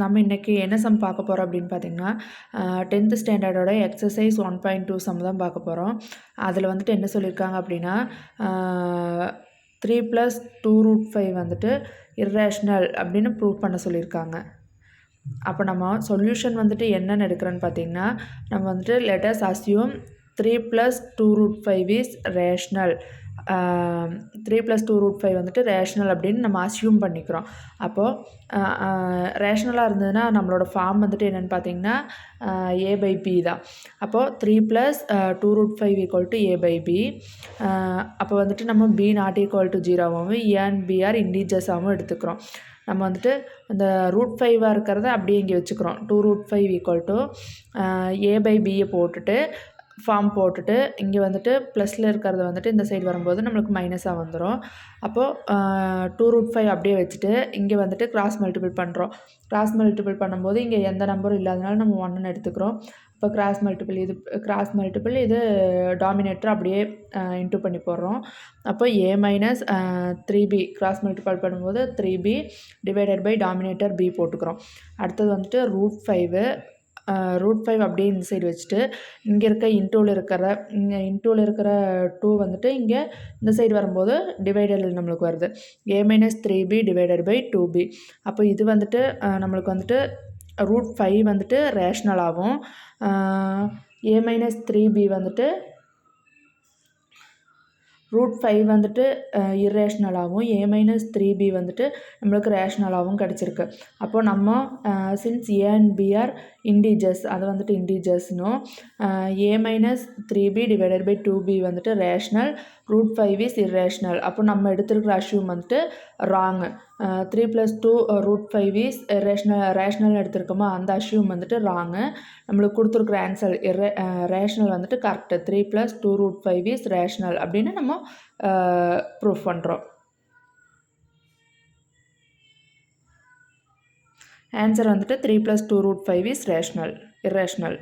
நம்ம இன்றைக்கி என்ன சம் பார்க்க போகிறோம் அப்படின்னு பார்த்தீங்கன்னா 10th ஸ்டாண்டர்டோட எக்ஸசைஸ் 1.2 சம் தான் பார்க்க போகிறோம். அதில் வந்துட்டு என்ன சொல்லியிருக்காங்க அப்படின்னா 3 + 2√5 வந்துட்டு இர்ரேஷ்னல் அப்படின்னு ப்ரூவ் பண்ண சொல்லியிருக்காங்க. அப்போ நம்ம சொல்யூஷன் வந்துட்டு என்னென்னு எடுக்கிறோன்னு பார்த்தீங்கன்னா, நம்ம வந்துட்டு let us assume 3 + 2√5 is rational. 3 + 2√5 வந்துட்டு ரேஷ்னல் அப்படின்னு நம்ம அஸ்யூம் பண்ணிக்கிறோம். அப்போது ரேஷ்னலாக இருந்ததுன்னா நம்மளோட ஃபார்ம் வந்துட்டு என்னென்னு பார்த்தீங்கன்னா a/b தான். அப்போது 3 + 2√5 = a/b. அப்போ வந்துட்டு நம்ம b ≠ 0ஆகவும் a and b ஆர் இண்டீஜர்ஸாகவும் எடுத்துக்கிறோம். நம்ம வந்துட்டு இந்த √5 இருக்கிறத அப்படியே இங்கே வச்சுக்கிறோம். 2√5 a/b போட்டுட்டு ஃபார்ம் போட்டுட்டு இங்கே வந்துட்டு ப்ளஸில் இருக்கிறது வந்துட்டு இந்த சைடு வரும்போது நம்மளுக்கு மைனஸாக வந்துடும். அப்போது 2√5 அப்படியே வச்சுட்டு இங்கே வந்துட்டு கிராஸ் மல்டிபிள் பண்ணுறோம். கிராஸ் மல்டிபிள் பண்ணும்போது இங்கே எந்த நம்பரும் இல்லாதனால நம்ம 1ன்னு எடுத்துக்கிறோம். இப்போ கிராஸ் மல்டிபிள் இது டாமினேட்டர் அப்படியே இன்ட்டு பண்ணி போடுறோம். அப்போ a - 3b கிராஸ் மல்டிபிள் பண்ணும்போது 3b / டாமினேட்டர் b போட்டுக்கிறோம். அடுத்தது வந்துட்டு √5 அப்படியே இந்த சைடு வச்சுட்டு இங்கே இருக்க இன்டூவில் இருக்கிற 2 வந்துட்டு இங்கே இந்த சைடு வரும்போது டிவைடரில் நம்மளுக்கு வருது a - 3b / 2b. அப்போ இது வந்துட்டு நம்மளுக்கு வந்துட்டு √5 வந்துட்டு ரேஷ்னலாகவும் a - 3b வந்துட்டு √5 வந்துட்டு இர்ரேஷ்னலாகவும் a - 3b வந்துட்டு நம்மளுக்கு ரேஷ்னலாகவும் கிடச்சிருக்கு. அப்போது நம்ம since a and b are integers அதை வந்துட்டு இண்டீஜர்ஸ்னும் a - 3b / 2b வந்துட்டு ரேஷ்னல், √5 இஸ் இர்ரேஷ்னல். அப்போ நம்ம எடுத்துருக்கிற அஷ்யூம் வந்துட்டு ராங்கு. 3 + 2√5 இஸ் ரேஷ்னல் எடுத்திருக்கோமா அந்த அஷ்யூம் வந்துட்டு ராங்கு. நம்மளுக்கு கொடுத்துருக்குற ஆன்சர் ரேஷ்னல் வந்துட்டு கரெக்டு. 3 + 2√5 இஸ் ரேஷ்னல் அப்படின்னு நம்ம ப்ரூஃப் பண்ணுறோம். ஆன்சர் வந்துட்டு 3 + 2√5 இஸ் இர்ரேஷ்னல்.